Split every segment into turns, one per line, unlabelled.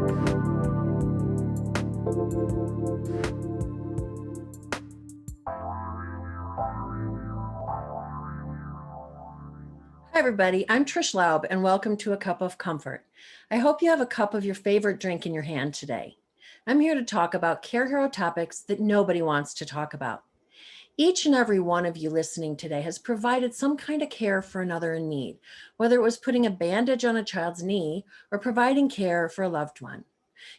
Hi, everybody. I'm Trish Laub, and welcome to A Cup of Comfort. I hope you have a cup of your favorite drink in your hand today. I'm here to talk about CareHero topics that nobody wants to talk about. Each and every one of you listening today has provided some kind of care for another in need, whether it was putting a bandage on a child's knee or providing care for a loved one.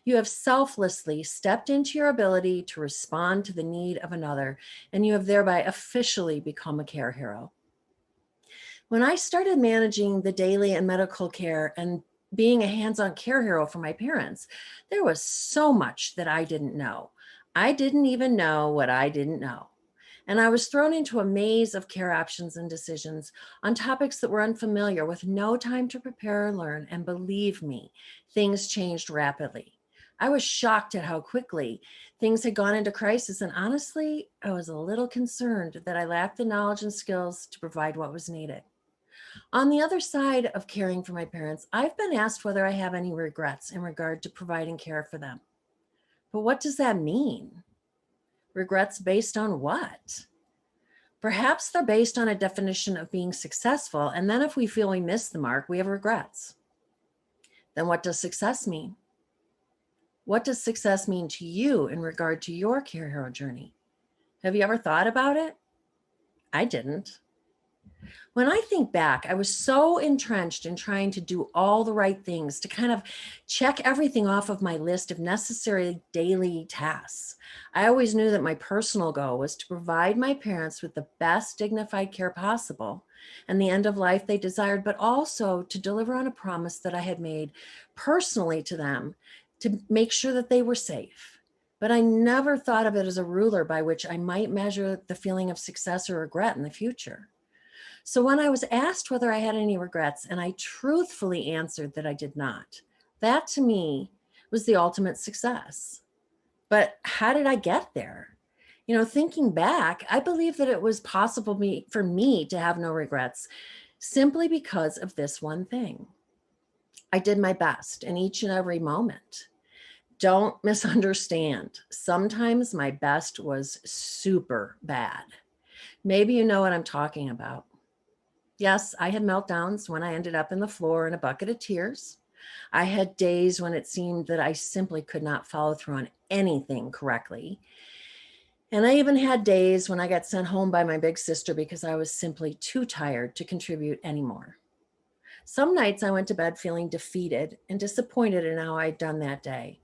You have selflessly stepped into your ability to respond to the need of another, and you have thereby officially become a care hero. When I started managing the daily and medical care and being a hands-on care hero for my parents, there was so much that I didn't know. I didn't even know what I didn't know. And I was thrown into a maze of care options and decisions on topics that were unfamiliar with no time to prepare or learn. And believe me, things changed rapidly. I was shocked at how quickly things had gone into crisis. And honestly, I was a little concerned that I lacked the knowledge and skills to provide what was needed. On the other side of caring for my parents, I've been asked whether I have any regrets in regard to providing care for them. But what does that mean? Regrets based on what? Perhaps they're based on a definition of being successful, and then if we feel we missed the mark, we have regrets. Then what does success mean? What does success mean to you in regard to your care hero journey? Have you ever thought about it? I didn't. When I think back, I was so entrenched in trying to do all the right things to kind of check everything off of my list of necessary daily tasks. I always knew that my personal goal was to provide my parents with the best dignified care possible and the end of life they desired, but also to deliver on a promise that I had made personally to them to make sure that they were safe. But I never thought of it as a ruler by which I might measure the feeling of success or regret in the future. So when I was asked whether I had any regrets, and I truthfully answered that I did not, that to me was the ultimate success. But how did I get there? Thinking back, I believe that it was possible for me to have no regrets simply because of this one thing. I did my best in each and every moment. Don't misunderstand. Sometimes my best was super bad. Maybe you know what I'm talking about. Yes, I had meltdowns when I ended up in the floor in a bucket of tears. I had days when it seemed that I simply could not follow through on anything correctly. And I even had days when I got sent home by my big sister because I was simply too tired to contribute anymore. Some nights I went to bed feeling defeated and disappointed in how I'd done that day.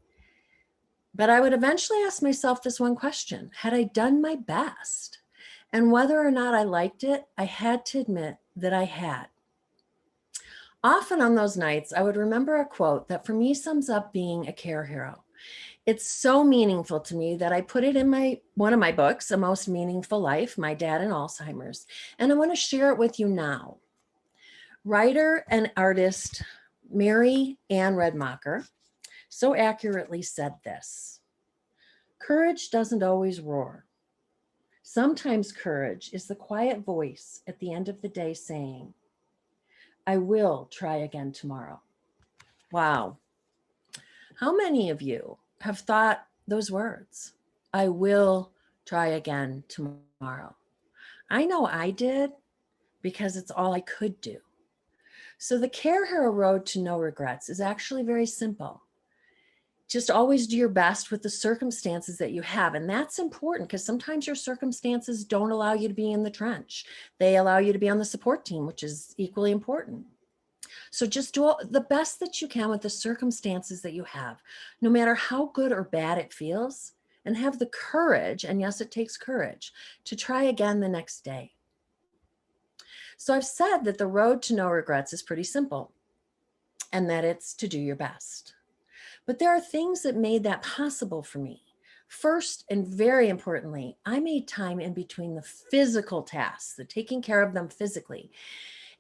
But I would eventually ask myself this one question: had I done my best? And whether or not I liked it, I had to admit that I had. Often on those nights, I would remember a quote that for me sums up being a care hero. It's so meaningful to me that I put it in one of my books, A Most Meaningful Life, My Dad and Alzheimer's, and I want to share it with you now. Writer and artist Mary Ann Redmacher so accurately said this: "Courage doesn't always roar. Sometimes courage is the quiet voice at the end of the day saying, 'I will try again tomorrow.'" Wow. How many of you have thought those words? I will try again tomorrow. I know I did because it's all I could do. So the Care Hero road to no regrets is actually very simple. Just always do your best with the circumstances that you have. And that's important because sometimes your circumstances don't allow you to be in the trench. They allow you to be on the support team, which is equally important. So just do the best that you can with the circumstances that you have, no matter how good or bad it feels, and have the courage, and yes, it takes courage, to try again the next day. So I've said that the road to no regrets is pretty simple, and that it's to do your best. But there are things that made that possible for me. First, and very importantly, I made time in between the physical tasks, the taking care of them physically,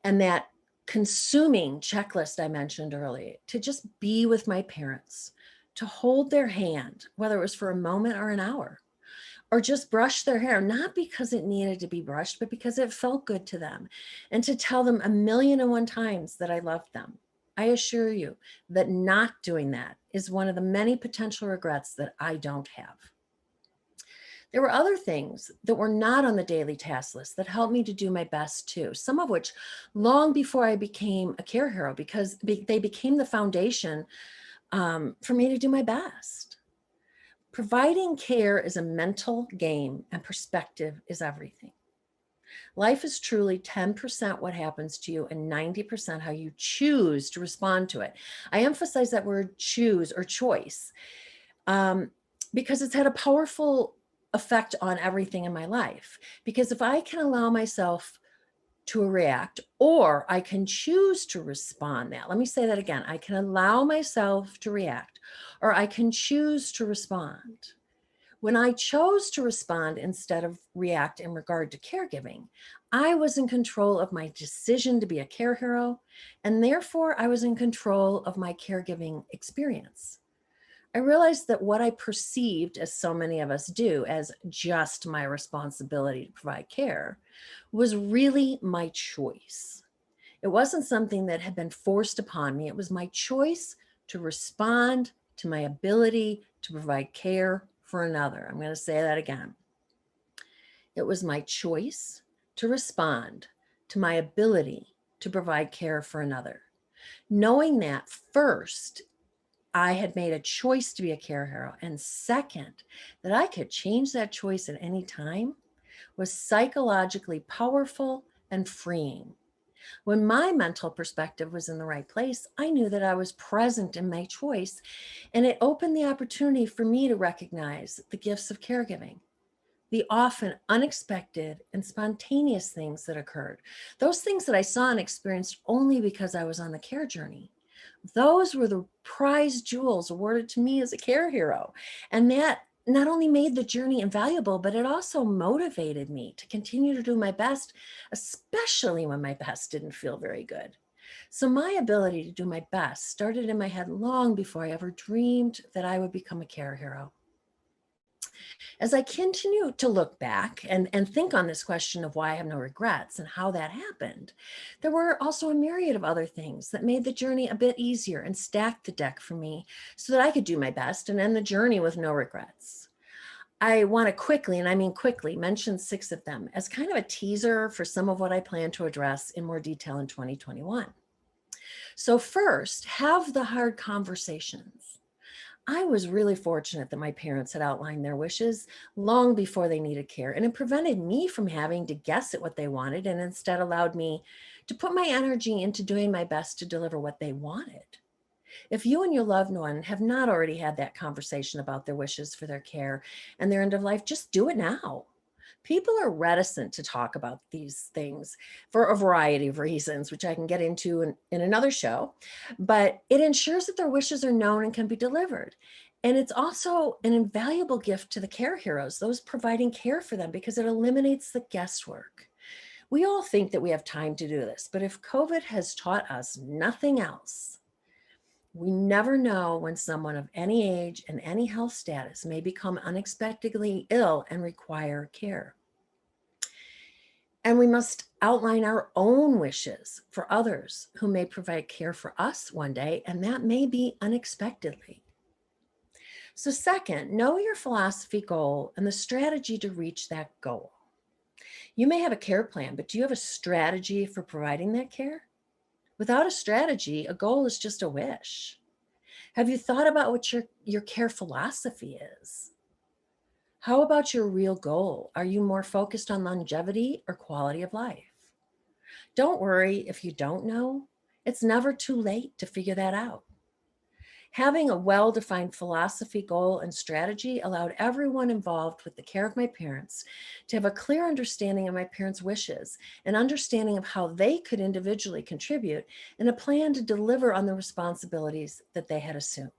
and that consuming checklist I mentioned earlier, to just be with my parents, to hold their hand, whether it was for a moment or an hour, or just brush their hair, not because it needed to be brushed, but because it felt good to them, and to tell them 1,000,001 times that I loved them. I assure you that not doing that is one of the many potential regrets that I don't have. There were other things that were not on the daily task list that helped me to do my best too, some of which long before I became a care hero, because they became the foundation for me to do my best. Providing care is a mental game, and perspective is everything. Life is truly 10% what happens to you and 90% how you choose to respond to it. I emphasize that word choose or choice um, because it's had a powerful effect on everything in my life. Because if I can allow myself to react, or I can choose to respond, let me say that again. I can allow myself to react, or I can choose to respond. When I chose to respond instead of react in regard to caregiving, I was in control of my decision to be a care hero, and therefore I was in control of my caregiving experience. I realized that what I perceived, as so many of us do, as just my responsibility to provide care was really my choice. It wasn't something that had been forced upon me. It was my choice to respond to my ability to provide care for another. I'm going to say that again. It was my choice to respond to my ability to provide care for another. Knowing that first, I had made a choice to be a care hero, and second, that I could change that choice at any time was psychologically powerful and freeing. When my mental perspective was in the right place, I knew that I was present in my choice, and it opened the opportunity for me to recognize the gifts of caregiving, the often unexpected and spontaneous things that occurred, those things that I saw and experienced only because I was on the care journey. Those were the prize jewels awarded to me as a care hero. And that not only made the journey invaluable, but it also motivated me to continue to do my best, especially when my best didn't feel very good. So my ability to do my best started in my head long before I ever dreamed that I would become a care hero. As I continue to look back and think on this question of why I have no regrets and how that happened, there were also a myriad of other things that made the journey a bit easier and stacked the deck for me so that I could do my best and end the journey with no regrets. I want to quickly, and I mean quickly, mention 6 of them as kind of a teaser for some of what I plan to address in more detail in 2021. So first, have the hard conversations. I was really fortunate that my parents had outlined their wishes long before they needed care, and it prevented me from having to guess at what they wanted and instead allowed me to put my energy into doing my best to deliver what they wanted. If you and your loved one have not already had that conversation about their wishes for their care and their end of life, just do it now. People are reticent to talk about these things for a variety of reasons, which I can get into in another show, but it ensures that their wishes are known and can be delivered. And it's also an invaluable gift to the care heroes, those providing care for them, because it eliminates the guesswork. We all think that we have time to do this, but if COVID has taught us nothing else, we never know when someone of any age and any health status may become unexpectedly ill and require care. And we must outline our own wishes for others who may provide care for us one day, and that may be unexpectedly. So, second, know your philosophy goal and the strategy to reach that goal. You may have a care plan, but do you have a strategy for providing that care? Without a strategy, a goal is just a wish. Have you thought about what your care philosophy is? How about your real goal? Are you more focused on longevity or quality of life? Don't worry if you don't know. It's never too late to figure that out. Having a well-defined philosophy, goal, and strategy allowed everyone involved with the care of my parents to have a clear understanding of my parents' wishes, an understanding of how they could individually contribute, and a plan to deliver on the responsibilities that they had assumed.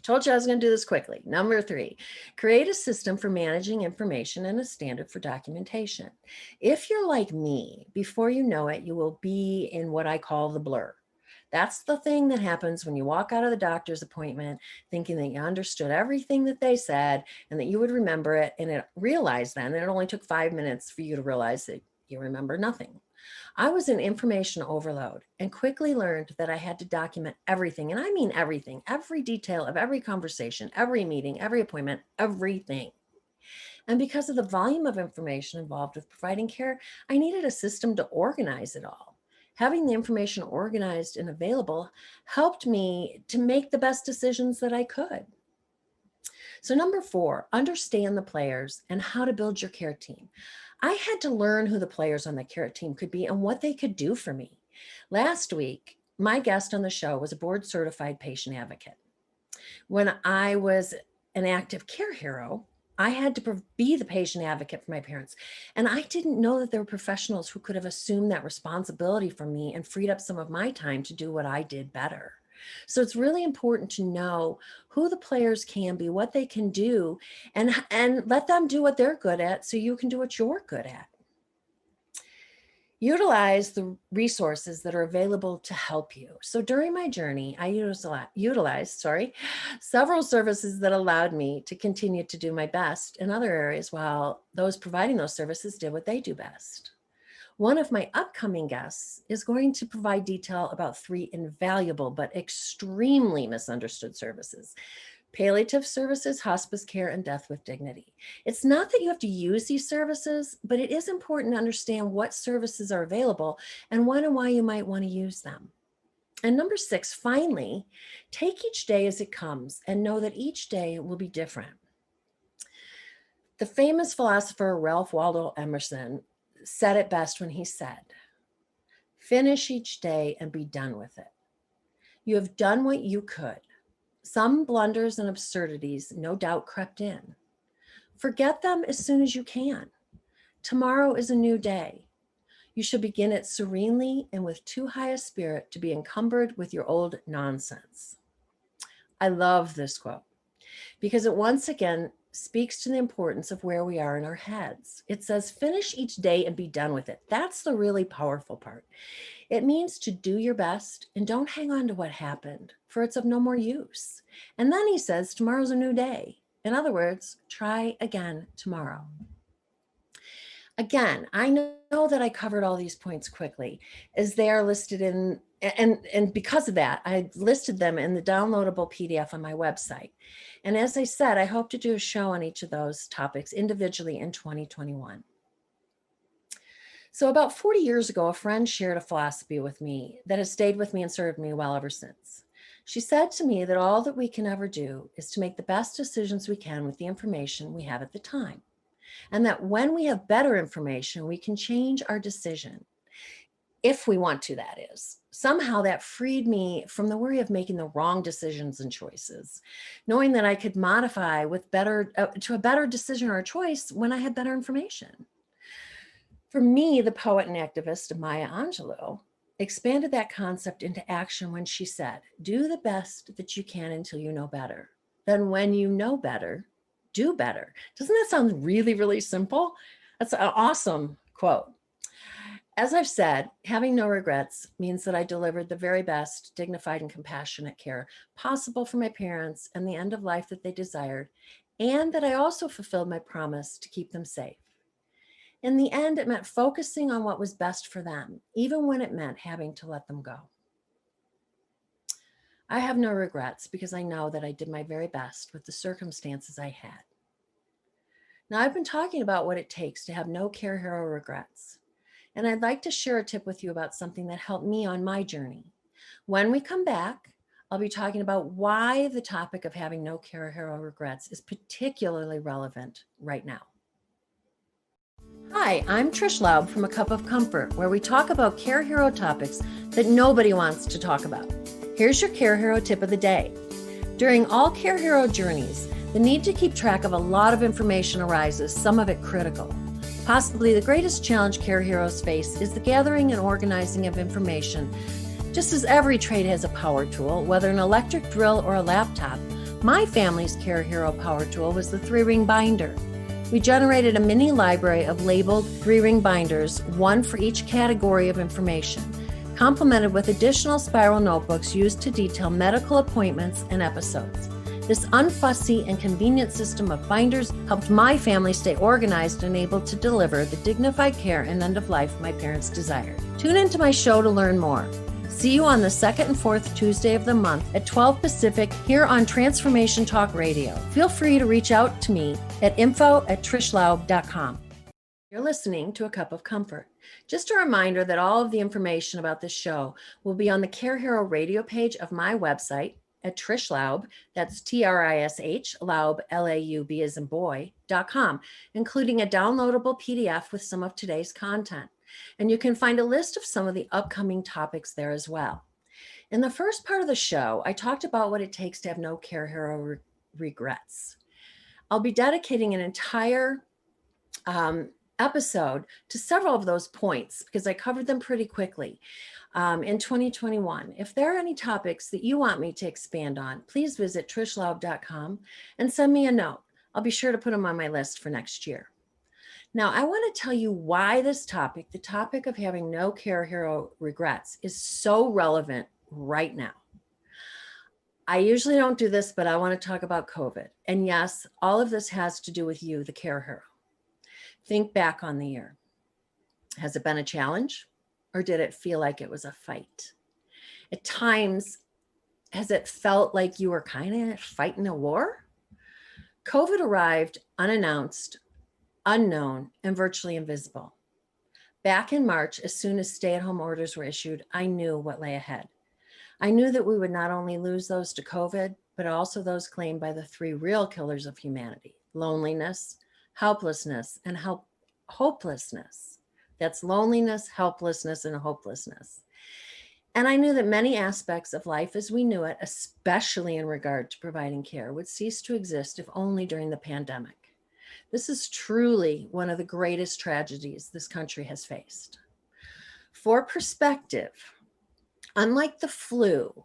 Told you I was going to do this quickly. Number 3, create a system for managing information and a standard for documentation. If you're like me, before you know it, you will be in what I call the blur. That's the thing that happens when you walk out of the doctor's appointment thinking that you understood everything that they said and that you would remember it, and realize then that it only took 5 minutes for you to realize that you remember nothing. I was in information overload and quickly learned that I had to document everything. And I mean everything, every detail of every conversation, every meeting, every appointment, everything. And because of the volume of information involved with providing care, I needed a system to organize it all. Having the information organized and available helped me to make the best decisions that I could. So number 4, understand the players and how to build your care team. I had to learn who the players on the care team could be and what they could do for me. Last week, my guest on the show was a board certified patient advocate. When I was an active CareHero, I had to be the patient advocate for my parents. And I didn't know that there were professionals who could have assumed that responsibility from me and freed up some of my time to do what I did better. So it's really important to know who the players can be, what they can do, and let them do what they're good at so you can do what you're good at. Utilize the resources that are available to help you. So during my journey, I utilized several services that allowed me to continue to do my best in other areas while those providing those services did what they do best. One of my upcoming guests is going to provide detail about 3 invaluable but extremely misunderstood services: palliative services, hospice care, and death with dignity. It's not that you have to use these services, but it is important to understand what services are available and when and why you might want to use them. And number 6, finally, take each day as it comes and know that each day will be different. The famous philosopher Ralph Waldo Emerson said it best when he said, "Finish each day and be done with it. You have done what you could. Some blunders and absurdities no doubt crept in. Forget them as soon as you can. Tomorrow is a new day. You should begin it serenely and with too high a spirit to be encumbered with your old nonsense." I love this quote because it once again speaks to the importance of where we are in our heads. It says, finish each day and be done with it. That's the really powerful part. It means to do your best and don't hang on to what happened, for it's of no more use. And then he says, tomorrow's a new day. In other words, try again tomorrow. Again, I know that I covered all these points quickly as they are listed in, and because of that, I listed them in the downloadable PDF on my website. And as I said, I hope to do a show on each of those topics individually in 2021. So about 40 years ago, a friend shared a philosophy with me that has stayed with me and served me well ever since. She said to me that all that we can ever do is to make the best decisions we can with the information we have at the time. And that when we have better information, we can change our decision. If we want to, that is. Somehow that freed me from the worry of making the wrong decisions and choices, knowing that I could modify with to a better decision or a choice when I had better information. For me, the poet and activist Maya Angelou expanded that concept into action when she said, do the best that you can until you know better. Then when you know better, do better. Doesn't that sound really, really simple? That's an awesome quote. As I've said, having no regrets means that I delivered the very best, dignified, and compassionate care possible for my parents and the end of life that they desired, and that I also fulfilled my promise to keep them safe. In the end, it meant focusing on what was best for them, even when it meant having to let them go. I have no regrets because I know that I did my very best with the circumstances I had. Now, I've been talking about what it takes to have no CareHero regrets. And I'd like to share a tip with you about something that helped me on my journey. When we come back, I'll be talking about why the topic of having no CareHero regrets is particularly relevant right now. Hi, I'm Trish Laub from A Cup of Comfort, where we talk about CareHero topics that nobody wants to talk about. Here's your CareHero tip of the day. During all CareHero journeys, the need to keep track of a lot of information arises, some of it critical. Possibly the greatest challenge CareHeroes face is the gathering and organizing of information. Just as every trade has a power tool, whether an electric drill or a laptop, my family's CareHero power tool was the 3-ring binder. We generated a mini library of labeled 3-ring binders, one for each category of information, complemented with additional spiral notebooks used to detail medical appointments and episodes. This unfussy and convenient system of binders helped my family stay organized and able to deliver the dignified care and end of life my parents desired. Tune into my show to learn more. See you on the second and fourth Tuesday of the month at 12 Pacific here on Transformation Talk Radio. Feel free to reach out to me at info@trishlaub.com. You're listening to A Cup of Comfort. Just a reminder that all of the information about this show will be on the CareHero radio page of my website at Trish Laub, that's Trish, Laub, Laub as in boy.com, including a downloadable PDF with some of today's content. And you can find a list of some of the upcoming topics there as well. In the first part of the show, I talked about what it takes to have no CareHero regrets. I'll be dedicating an entire episode to several of those points because I covered them pretty quickly in 2021. If there are any topics that you want me to expand on, please visit trishlaub.com and send me a note. I'll be sure to put them on my list for next year. Now, I want to tell you why this topic, the topic of having no CareHero regrets, is so relevant right now. I usually don't do this, but I want to talk about COVID. And yes, all of this has to do with you, the CareHero. Think back on the year. Has it been a challenge, or did it feel like it was a fight? At times, has it felt like you were kind of fighting a war? COVID arrived unannounced, unknown, and virtually invisible. Back in March, as soon as stay-at-home orders were issued, I knew what lay ahead. I knew that we would not only lose those to COVID, but also those claimed by the three real killers of humanity: loneliness, helplessness, and hopelessness. That's loneliness, helplessness, and hopelessness. And I knew that many aspects of life as we knew it, especially in regard to providing care, would cease to exist if only during the pandemic. This is truly one of the greatest tragedies this country has faced. For perspective, unlike the flu,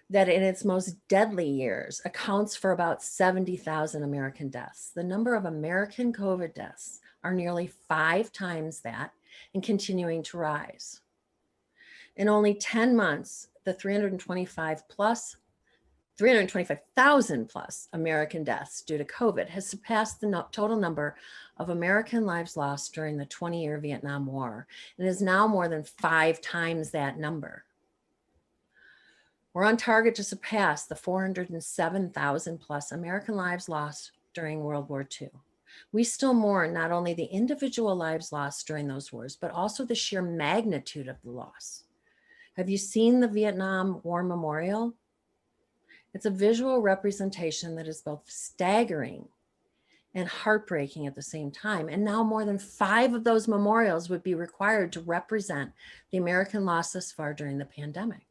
that in its most deadly years accounts for about 70,000 American deaths, the number of American COVID deaths are nearly 5 times that and continuing to rise. In only 10 months, the 325,000 plus American deaths due to COVID has surpassed the total number of American lives lost during the 20-year Vietnam War and is now more than 5 times that number. We're on target to surpass the 407,000 plus American lives lost during World War II. We still mourn not only the individual lives lost during those wars, but also the sheer magnitude of the loss. Have you seen the Vietnam War Memorial? It's a visual representation that is both staggering and heartbreaking at the same time. And now more than 5 of those memorials would be required to represent the American loss thus far during the pandemic.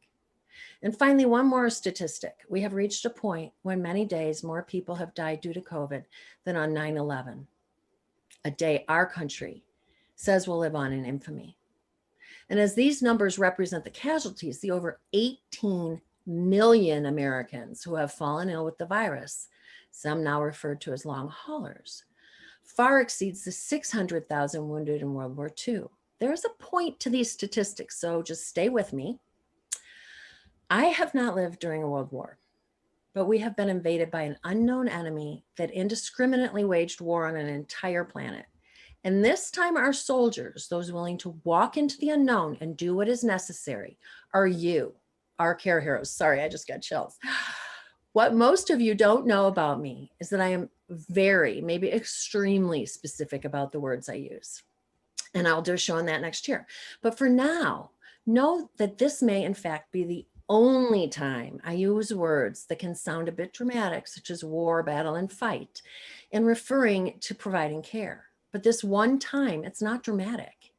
And finally, one more statistic. We have reached a point when many days more people have died due to COVID than on 9/11, a day our country says will live on in infamy. And as these numbers represent the casualties, the over 18 million Americans who have fallen ill with the virus, some now referred to as long haulers, far exceeds the 600,000 wounded in World War II. There is a point to these statistics, so just stay with me. I have not lived during a world war, but we have been invaded by an unknown enemy that indiscriminately waged war on an entire planet. And this time our soldiers, those willing to walk into the unknown and do what is necessary, are you, our care heroes. Sorry, I just got chills. What most of you don't know about me is that I am very, maybe extremely specific about the words I use. And I'll do a show on that next year. But for now, know that this may in fact be the only time I use words that can sound a bit dramatic, such as war, battle, and fight, in referring to providing care. But this one time, it's not dramatic.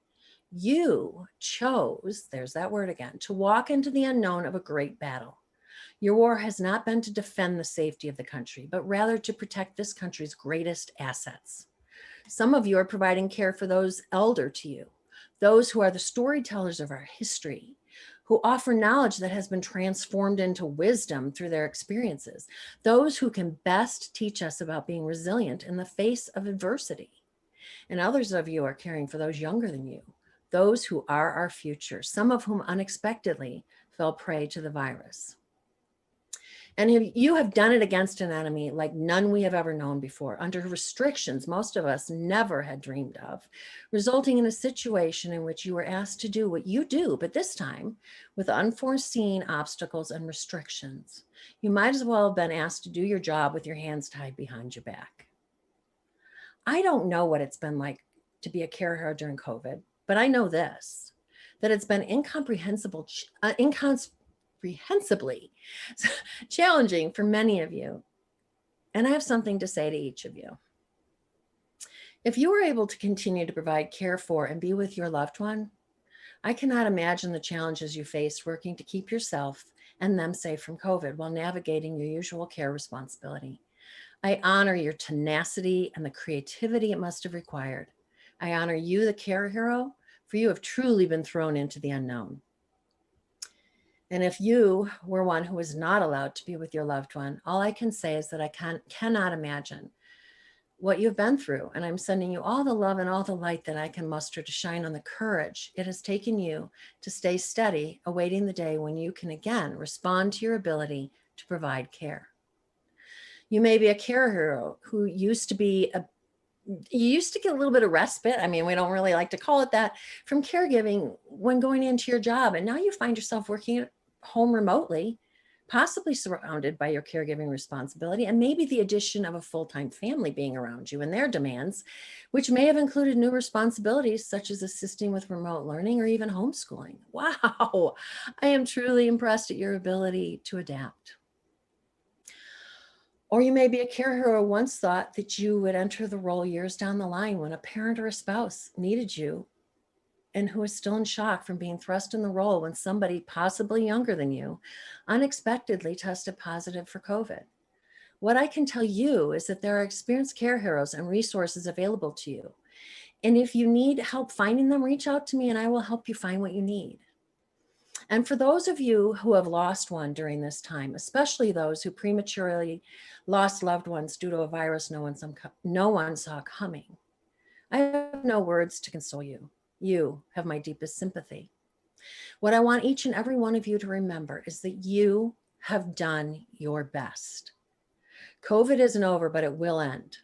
You chose, there's that word again, to walk into the unknown of a great battle. Your war has not been to defend the safety of the country, but rather to protect this country's greatest assets. Some of you are providing care for those elder to you, those who are the storytellers of our history, who offer knowledge that has been transformed into wisdom through their experiences, those who can best teach us about being resilient in the face of adversity. And others of you are caring for those younger than you, those who are our future, some of whom unexpectedly fell prey to the virus. And you have done it against an enemy like none we have ever known before, under restrictions most of us never had dreamed of, resulting in a situation in which you were asked to do what you do, but this time with unforeseen obstacles and restrictions. You might as well have been asked to do your job with your hands tied behind your back. I don't know what it's been like to be a care hero during COVID, but I know this, that it's been incomprehensibly challenging for many of you. And I have something to say to each of you. If you were able to continue to provide care for and be with your loved one, I cannot imagine the challenges you faced working to keep yourself and them safe from COVID while navigating your usual care responsibility. I honor your tenacity and the creativity it must have required. I honor you, the care hero, for you have truly been thrown into the unknown. And if you were one who was not allowed to be with your loved one, all I can say is that I cannot imagine what you've been through. And I'm sending you all the love and all the light that I can muster to shine on the courage it has taken you to stay steady, awaiting the day when you can again respond to your ability to provide care. You may be a care hero who used to get a little bit of respite. I mean, we don't really like to call it that, from caregiving when going into your job. And now you find yourself working at home remotely, possibly surrounded by your caregiving responsibility, and maybe the addition of a full-time family being around you and their demands, which may have included new responsibilities such as assisting with remote learning or even homeschooling. Wow, I am truly impressed at your ability to adapt. Or you may be a care hero who once thought that you would enter the role years down the line when a parent or a spouse needed you, and who is still in shock from being thrust in the role when somebody possibly younger than you unexpectedly tested positive for COVID. What I can tell you is that there are experienced care heroes and resources available to you. And if you need help finding them, reach out to me and I will help you find what you need. And for those of you who have lost one during this time, especially those who prematurely lost loved ones due to a virus no one saw coming, I have no words to console you. You have my deepest sympathy. What I want each and every one of you to remember is that you have done your best. COVID isn't over, but it will end.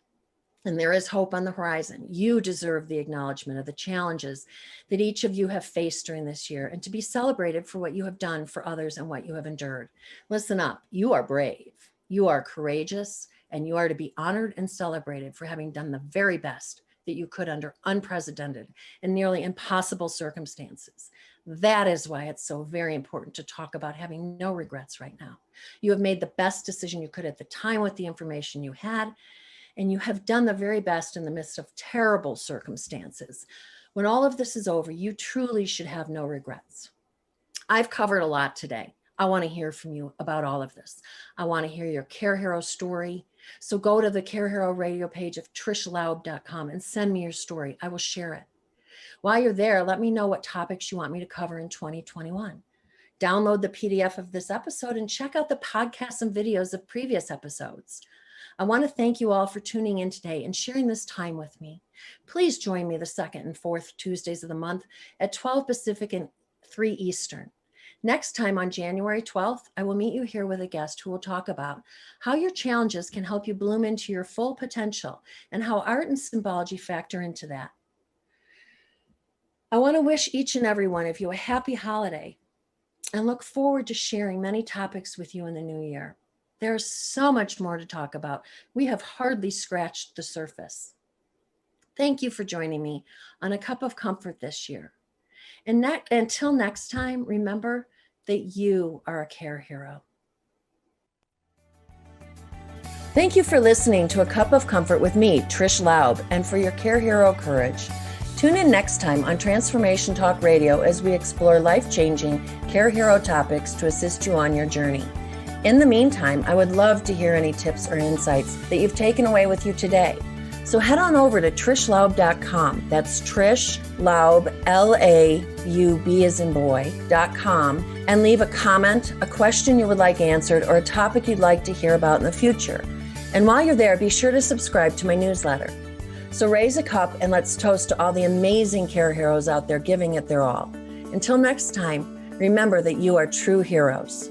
And there is hope on the horizon. You deserve the acknowledgement of the challenges that each of you have faced during this year and to be celebrated for what you have done for others and what you have endured. Listen up, you are brave, you are courageous, and you are to be honored and celebrated for having done the very best that you could under unprecedented and nearly impossible circumstances. That is why it's so very important to talk about having no regrets right now. You have made the best decision you could at the time with the information you had, and you have done the very best in the midst of terrible circumstances. When all of this is over, you truly should have no regrets. I've covered a lot today. I want to hear from you about all of this. I want to hear your Care Hero story. So go to the Care Hero radio page of trishlaub.com and send me your story. I will share it. While you're there, let me know what topics you want me to cover in 2021. Download the PDF of this episode and check out the podcasts and videos of previous episodes. I want to thank you all for tuning in today and sharing this time with me. Please join me the second and fourth Tuesdays of the month at 12 Pacific and 3 Eastern. Next time on January 12th, I will meet you here with a guest who will talk about how your challenges can help you bloom into your full potential and how art and symbology factor into that. I want to wish each and every one of you a happy holiday and look forward to sharing many topics with you in the new year. There's so much more to talk about. We have hardly scratched the surface. Thank you for joining me on A Cup of Comfort this year. And until next time, remember that you are a care hero. Thank you for listening to A Cup of Comfort with me, Trish Laub, and for your care hero courage. Tune in next time on Transformation Talk Radio as we explore life-changing care hero topics to assist you on your journey. In the meantime, I would love to hear any tips or insights that you've taken away with you today. So head on over to trishlaub.com. That's Trish Laub, L-A-U-B as in boy.com, and leave a comment, a question you would like answered, or a topic you'd like to hear about in the future. And while you're there, be sure to subscribe to my newsletter. So raise a cup and let's toast to all the amazing care heroes out there giving it their all. Until next time, remember that you are true heroes.